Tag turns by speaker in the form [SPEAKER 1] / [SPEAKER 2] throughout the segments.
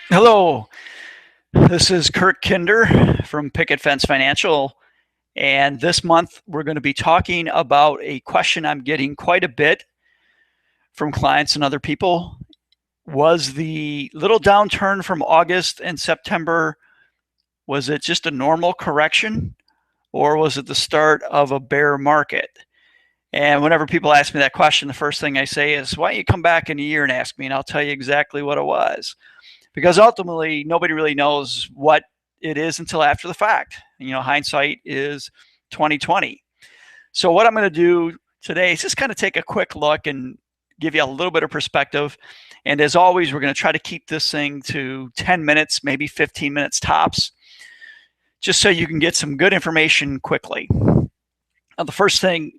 [SPEAKER 1] Hello, this is Kirk Kinder from Picket Fence Financial. And this month, we're going to be talking about a question I'm getting quite a bit from clients and other people. Was the little downturn from August and September, was it just a normal correction, or was it the start of a bear market? And whenever people ask me that question, the first thing I say is, why don't you come back in a year and ask me, and I'll tell you exactly what it was. Because ultimately, nobody really knows what it is until after the fact. Hindsight is 2020. So what I'm going to do today is just kind of take a quick look and give you a little bit of perspective. And as always, we're going to try to keep this thing to 10 minutes, maybe 15 minutes tops, just so you can get some good information quickly. Now, the first thing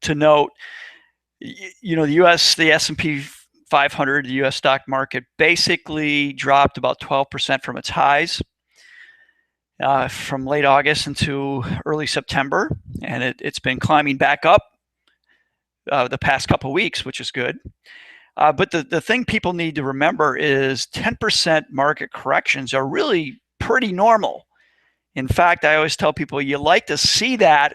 [SPEAKER 1] to note, the S&P 500, the U.S. stock market, basically dropped about 12% from its highs from late August into early September, and it's been climbing back up the past couple of weeks, which is good. But the thing people need to remember is 10% market corrections are really pretty normal. In fact, I always tell people you like to see that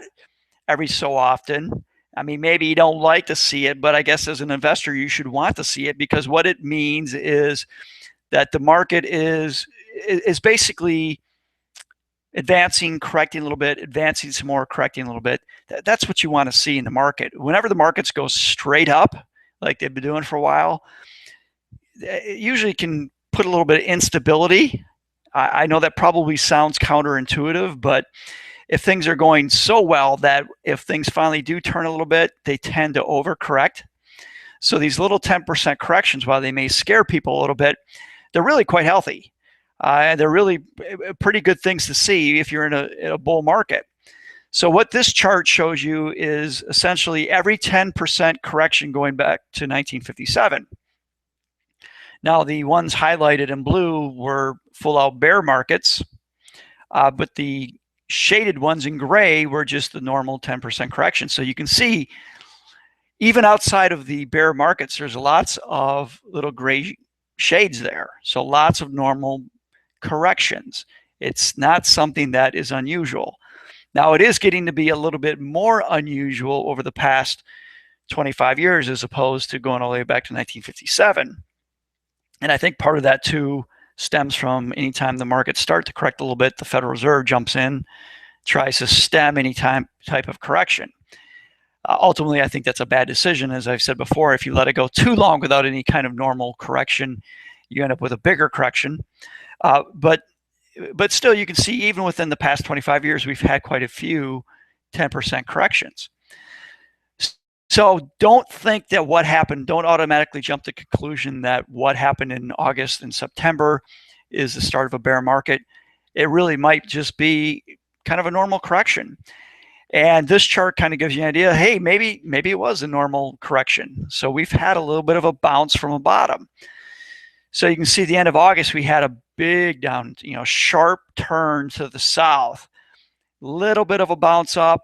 [SPEAKER 1] every so often. I mean, maybe you don't like to see it, but I guess as an investor, you should want to see it, because what it means is that the market is basically advancing, correcting a little bit, advancing some more, correcting a little bit. That's what you want to see in the market. Whenever the markets go straight up, like they've been doing for a while, it usually can put a little bit of instability. I know that probably sounds counterintuitive, but if things are going so well that if things finally do turn a little bit, they tend to overcorrect. So these little 10% corrections, while they may scare people a little bit, they're really quite healthy. They're really pretty good things to see if you're in a bull market. So what this chart shows you is essentially every 10% correction going back to 1957. Now, the ones highlighted in blue were full-out bear markets, but the shaded ones in gray were just the normal 10% correction. So you can see, even outside of the bear markets, there's lots of little gray shades there. So lots of normal corrections. It's not something that is unusual. Now, it is getting to be a little bit more unusual over the past 25 years as opposed to going all the way back to 1957. And I think part of that, too, stems from anytime the markets start to correct a little bit, the Federal Reserve jumps in, tries to stem any type of correction. Ultimately, I think that's a bad decision. As I've said before, if you let it go too long without any kind of normal correction, you end up with a bigger correction. But still, you can see even within the past 25 years, we've had quite a few 10% corrections. So don't think that what happened, don't automatically jump to the conclusion that what happened in August and September is the start of a bear market. It really might just be kind of a normal correction. And this chart kind of gives you an idea, hey, maybe it was a normal correction. So we've had a little bit of a bounce from a bottom. So you can see the end of August, we had a big down, sharp turn to the south, little bit of a bounce up.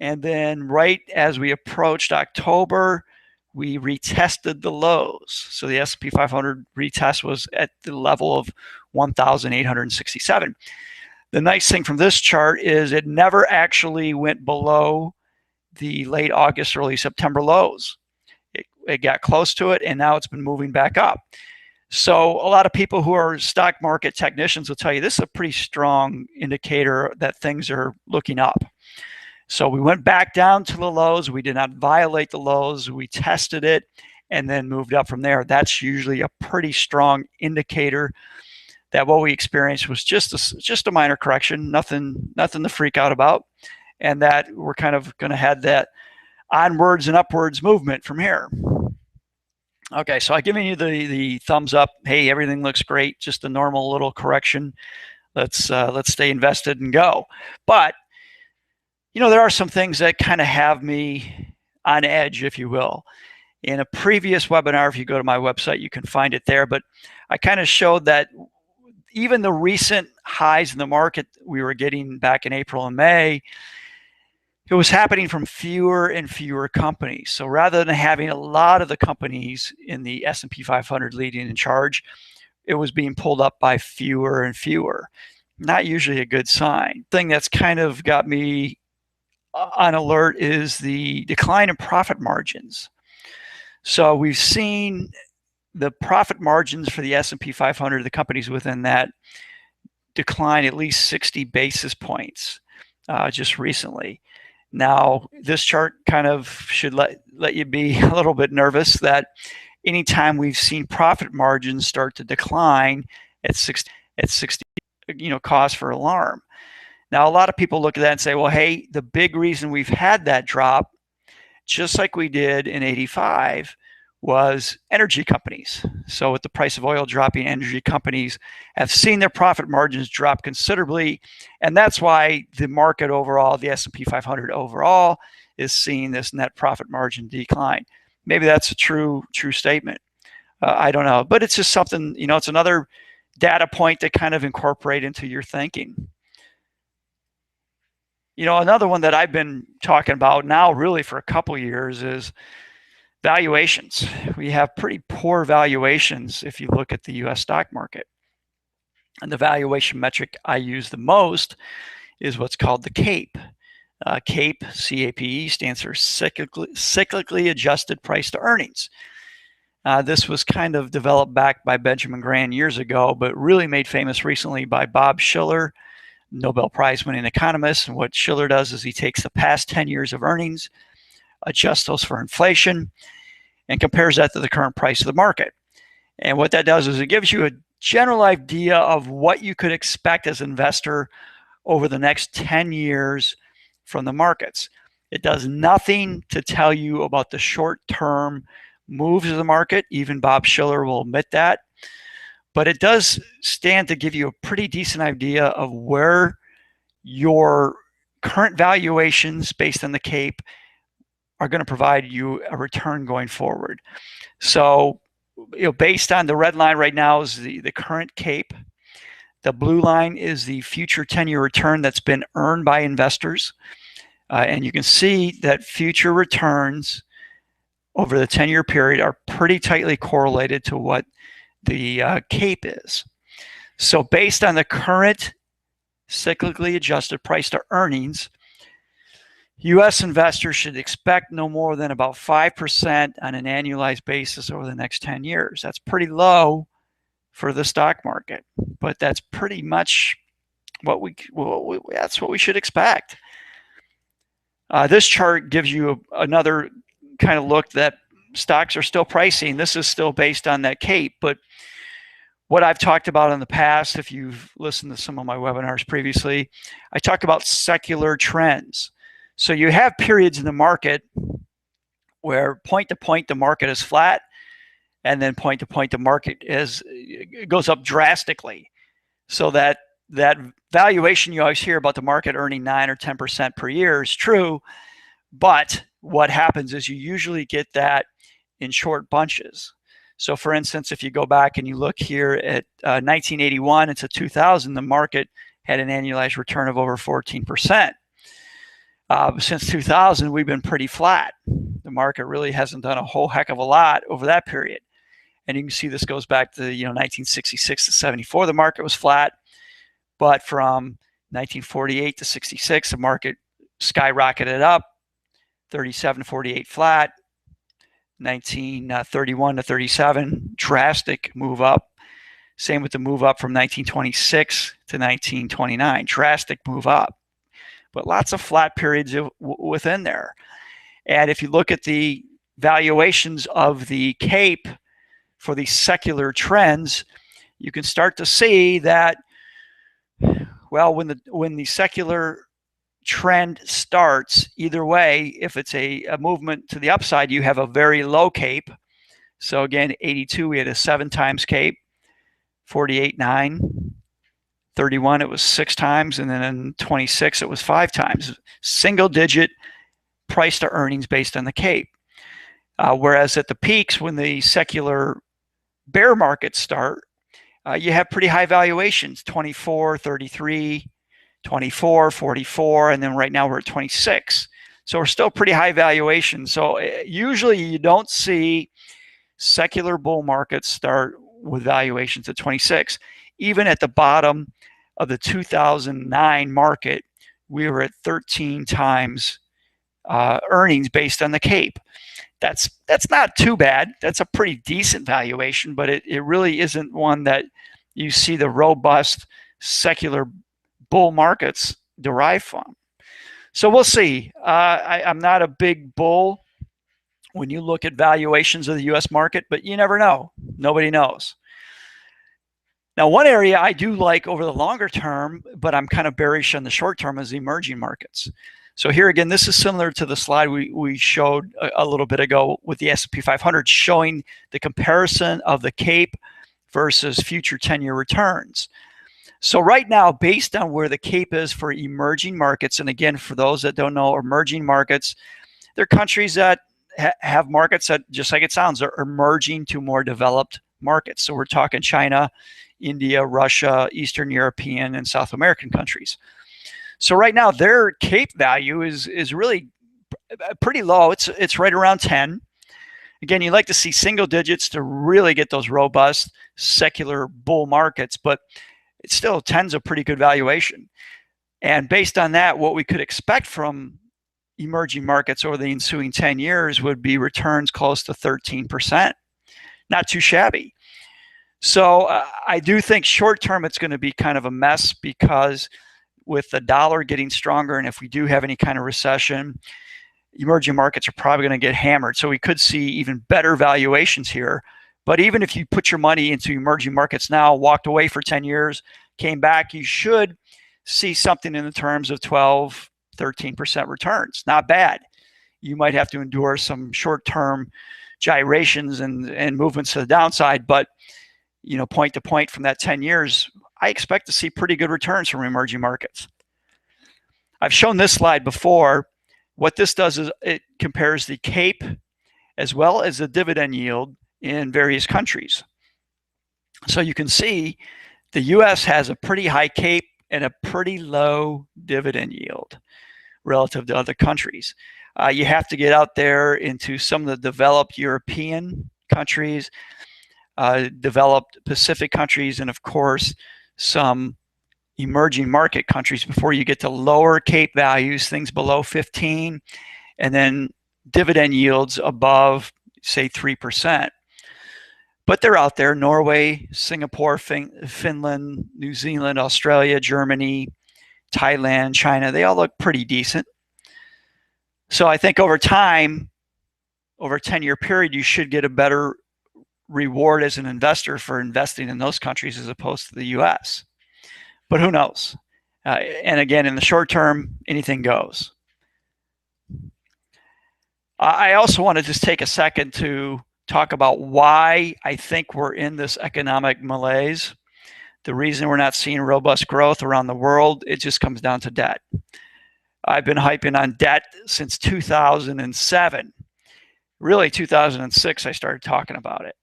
[SPEAKER 1] And then right as we approached October, we retested the lows. So the S&P 500 retest was at the level of 1,867. The nice thing from this chart is it never actually went below the late August, early September lows. It got close to it, and now it's been moving back up. So a lot of people who are stock market technicians will tell you this is a pretty strong indicator that things are looking up. So we went back down to the lows. We did not violate the lows. We tested it and then moved up from there. That's usually a pretty strong indicator that what we experienced was just a minor correction, nothing to freak out about, and that we're kind of going to have that onwards and upwards movement from here. Okay, so I've given you the thumbs up. Hey, everything looks great. Just a normal little correction. Let's stay invested and go. But there are some things that kind of have me on edge, if you will. In a previous webinar, if you go to my website, you can find it there. But I kind of showed that even the recent highs in the market we were getting back in April and May, it was happening from fewer and fewer companies. So rather than having a lot of the companies in the S&P 500 leading in charge, it was being pulled up by fewer and fewer. Not usually a good sign. The thing that's kind of got me on alert is the decline in profit margins. So we've seen the profit margins for the S&P 500, the companies within that, decline at least 60 basis points just recently. Now, this chart kind of should let you be a little bit nervous that anytime we've seen profit margins start to decline at 60, cause for alarm. Now, a lot of people look at that and say, well, hey, the big reason we've had that drop, just like we did in 85, was energy companies. So with the price of oil dropping, energy companies have seen their profit margins drop considerably, and that's why the market overall, the S&P 500 overall, is seeing this net profit margin decline. Maybe that's a true statement. I don't know, but it's just something, it's another data point to kind of incorporate into your thinking. Another one that I've been talking about now really for a couple years is valuations. We have pretty poor valuations if you look at the US stock market. And the valuation metric I use the most is what's called the CAPE. CAPE, C-A-P-E, stands for cyclically adjusted price to earnings. This was kind of developed back by Benjamin Graham years ago, but really made famous recently by Bob Shiller, Nobel Prize winning economist. And what Shiller does is he takes the past 10 years of earnings, adjusts those for inflation, and compares that to the current price of the market. And what that does is it gives you a general idea of what you could expect as an investor over the next 10 years from the markets. It does nothing to tell you about the short-term moves of the market. Even Bob Shiller will admit that. But it does stand to give you a pretty decent idea of where your current valuations based on the CAPE are going to provide you a return going forward. So, based on the red line right now is the current CAPE. The blue line is the future 10-year return that's been earned by investors. And you can see that future returns over the 10-year period are pretty tightly correlated to what the CAPE is. So based on the current cyclically adjusted price to earnings, U.S. investors should expect no more than about 5% on an annualized basis over the next 10 years. That's pretty low for the stock market, but that's pretty much what that's what we should expect. This chart gives you another kind of look that stocks are still pricing. This is still based on that CAPE, but what I've talked about in the past, if you've listened to some of my webinars previously, I talk about secular trends. So you have periods in the market where point to point the market is flat, and then point to point the market goes up drastically. So that valuation you always hear about the market earning 9 or 10% per year is true, but what happens is you usually get that in short bunches. So for instance, if you go back and you look here at 1981 into 2000, the market had an annualized return of over 14%. Since 2000, we've been pretty flat. The market really hasn't done a whole heck of a lot over that period. And you can see this goes back to 1966 to 74, the market was flat. But from 1948 to 66, the market skyrocketed up, 37 to 48 flat, 1931 to 37, drastic move up. Same with the move up from 1926 to 1929, drastic move up. But lots of flat periods within there. And if you look at the valuations of the CAPE for these secular trends, you can start to see that, well, when the secular trend starts, either way, if it's a movement to the upside, you have a very low CAPE. So again, 82, we had a 7 times CAPE, 48, 9. 31, it was 6 times, and then in 26, it was 5 times. Single digit price to earnings based on the CAPE. Whereas at the peaks, when the secular bear markets start, you have pretty high valuations, 24, 33, 24, 44, and then right now we're at 26. So we're still pretty high valuation. So usually you don't see secular bull markets start with valuations at 26. Even at the bottom of the 2009 market, we were at 13 times earnings based on the CAPE. That's not too bad. That's a pretty decent valuation, but it really isn't one that you see the robust secular bull markets derive from. So we'll see. I'm not a big bull when you look at valuations of the U.S. market, but you never know. Nobody knows. Now, one area I do like over the longer term, but I'm kind of bearish on the short term, is the emerging markets. So here again, this is similar to the slide we showed a little bit ago with the S&P 500, showing the comparison of the CAPE versus future 10-year returns. So right now, based on where the CAPE is for emerging markets, and again, for those that don't know, emerging markets, they're countries that have markets that, just like it sounds, are emerging to more developed markets. So we're talking China, India, Russia, Eastern European, and South American countries. So right now, their CAPE value is really pretty low. It's right around 10. Again, you like to see single digits to really get those robust secular bull markets, but it's still 10's a pretty good valuation. And based on that, what we could expect from emerging markets over the ensuing 10 years would be returns close to 13%. Not too shabby. So I do think short term it's going to be kind of a mess, because with the dollar getting stronger, and if we do have any kind of recession, emerging markets are probably going to get hammered. So we could see even better valuations here. But even if you put your money into emerging markets now, walked away for 10 years, came back, you should see something in the terms of 12, 13% returns. Not bad. You might have to endure some short-term gyrations and movements to the downside, but point to point from that 10 years, I expect to see pretty good returns from emerging markets. I've shown this slide before. What this does is it compares the CAPE as well as the dividend yield in various countries. So you can see the US has a pretty high CAPE and a pretty low dividend yield relative to other countries. You have to get out there into some of the developed European countries, developed Pacific countries, and of course some emerging market countries before you get to lower CAPE values, things below 15, and then dividend yields above, say, 3%. But they're out there: Norway, Singapore, Finland, New Zealand, Australia, Germany, Thailand, China. They all look pretty decent. So I think over time, over a 10-year period, you should get a better reward as an investor for investing in those countries as opposed to the US. But who knows? And again, in the short term, anything goes. I also want to just take a second to talk about why I think we're in this economic malaise. The reason we're not seeing robust growth around the world, it just comes down to debt. I've been hyping on debt since 2007. Really, 2006, I started talking about it.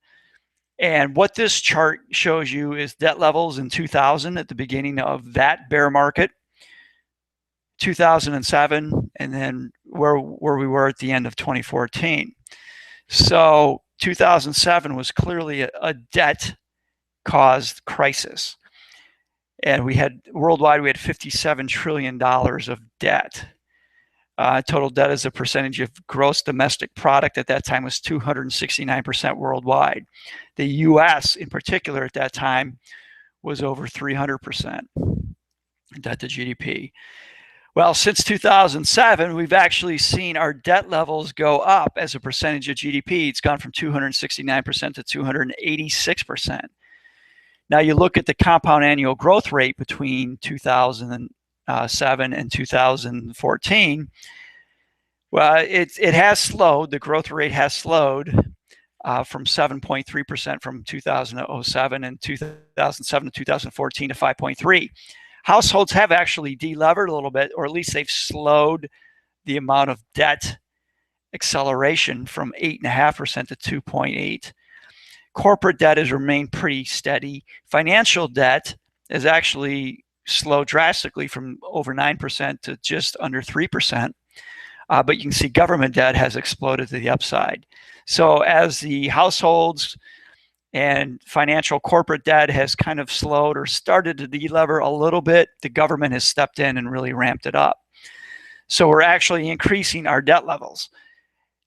[SPEAKER 1] And what this chart shows you is debt levels in 2000 at the beginning of that bear market, 2007, and then where we were at the end of 2014. So 2007 was clearly a debt-caused crisis. And worldwide, we had $57 trillion of debt. Total debt as a percentage of gross domestic product at that time was 269% worldwide. The US in particular at that time was over 300% debt to GDP. Well, since 2007, we've actually seen our debt levels go up as a percentage of GDP. It's gone from 269% to 286%. Now you look at the compound annual growth rate between 2007 and 2014. Well, it has slowed. The growth rate has slowed from 7.3% from 2007 and 2007 to 2014 to 5.3. Households have actually delevered a little bit, or at least they've slowed the amount of debt acceleration from 8.5% to 2.8. Corporate debt has remained pretty steady. Financial debt has actually slowed drastically from over 9% to just under 3%. But you can see government debt has exploded to the upside. So as the households and financial corporate debt has kind of slowed or started to delever a little bit. The government has stepped in and really ramped it up. So we're actually increasing our debt levels.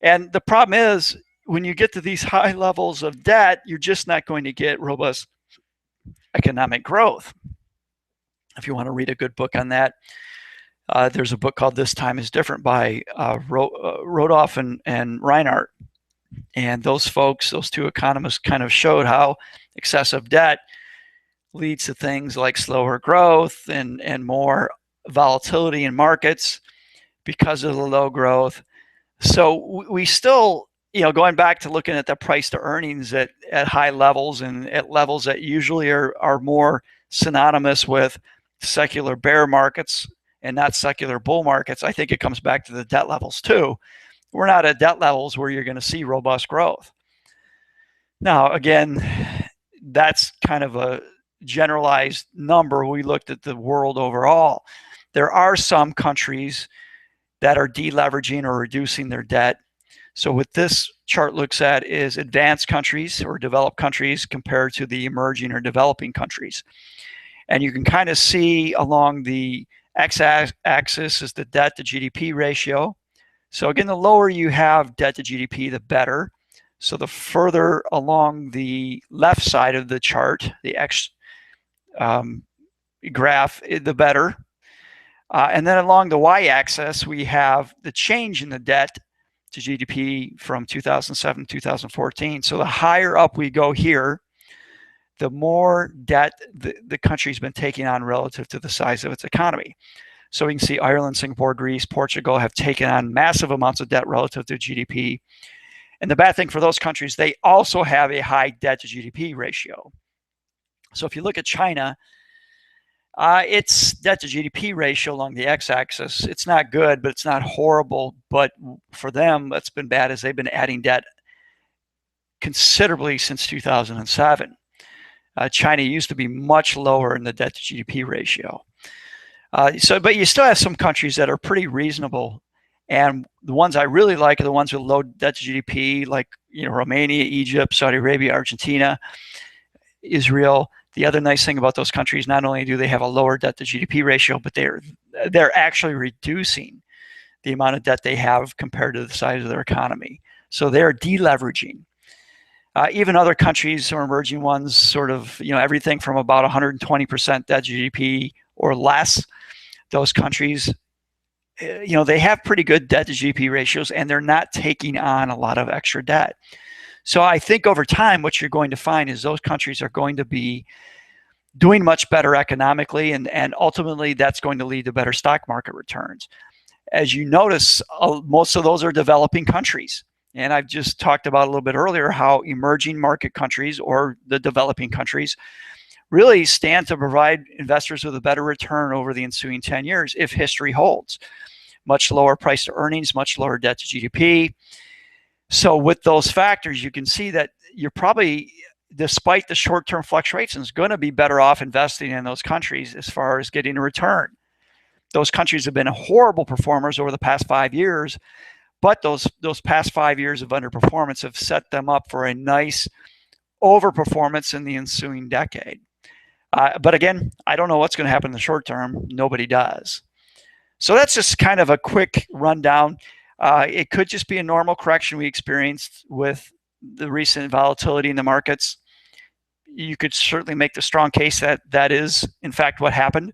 [SPEAKER 1] And the problem is, when you get to these high levels of debt, you're just not going to get robust economic growth. If you want to read a good book on that, there's a book called This Time is Different by Rodoff and Reinhardt. And those folks, those two economists, kind of showed how excessive debt leads to things like slower growth and more volatility in markets because of the low growth. So we still, going back to looking at the price to earnings at high levels and at levels that usually are more synonymous with secular bear markets and not secular bull markets, I think it comes back to the debt levels too. We're not at debt levels where you're going to see robust growth. Now, again, that's kind of a generalized number. We looked at the world overall. There are some countries that are deleveraging or reducing their debt. So what this chart looks at is advanced countries or developed countries compared to the emerging or developing countries. And you can kind of see along the x-axis is the debt to GDP ratio. So again, the lower you have debt to GDP, the better. So the further along the left side of the chart, the X graph, the better. And then along the y-axis, we have the change in the debt to GDP from 2007 to 2014. So the higher up we go here, the more debt the country's been taking on relative to the size of its economy. So we can see Ireland, Singapore, Greece, Portugal have taken on massive amounts of debt relative to GDP. And the bad thing for those countries, they also have a high debt to GDP ratio. So if you look at China, its debt to GDP ratio along the x-axis, it's not good, but it's not horrible. But for them, what's been bad is they've been adding debt considerably since 2007. China used to be much lower in the debt to GDP ratio. But you still have some countries that are pretty reasonable. And the ones I really like are the ones with low debt to GDP, like Romania, Egypt, Saudi Arabia, Argentina, Israel. The other nice thing about those countries, not only do they have a lower debt to GDP ratio, but they're actually reducing the amount of debt they have compared to the size of their economy. So they're deleveraging. Even other countries or emerging ones, sort of, everything from about 120% debt to GDP or less, those countries, they have pretty good debt to GDP ratios, and they're not taking on a lot of extra debt. So I think over time, what you're going to find is those countries are going to be doing much better economically, and ultimately that's going to lead to better stock market returns. As you notice, most of those are developing countries. And I've just talked about a little bit earlier how emerging market countries or the developing countries really stand to provide investors with a better return over the ensuing 10 years if history holds. Much lower price to earnings, much lower debt to GDP. So with those factors, you can see that you're probably, despite the short-term fluctuations, going to be better off investing in those countries as far as getting a return. Those countries have been horrible performers over the past 5 years, but those past 5 years of underperformance have set them up for a nice overperformance in the ensuing decade. But again, I don't know what's going to happen in the short term. Nobody does. So that's just kind of a quick rundown. It could just be a normal correction we experienced with the recent volatility in the markets. You could certainly make the strong case that that is, in fact, what happened.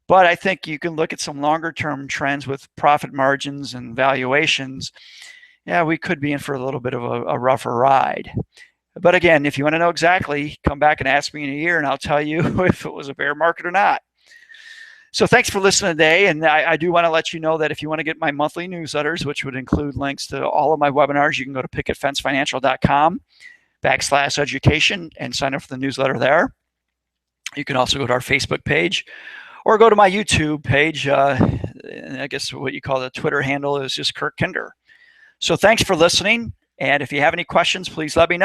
[SPEAKER 1] But I think you can look at some longer-term trends with profit margins and valuations. Yeah, we could be in for a little bit of a rougher ride. But again, if you want to know exactly, come back and ask me in a year, and I'll tell you if it was a bear market or not. So thanks for listening today. And I do want to let you know that if you want to get my monthly newsletters, which would include links to all of my webinars, you can go to picketfencefinancial.com/education and sign up for the newsletter there. You can also go to our Facebook page or go to my YouTube page. And I guess what you call the Twitter handle is just Kirk Kinder. So thanks for listening. And if you have any questions, please let me know.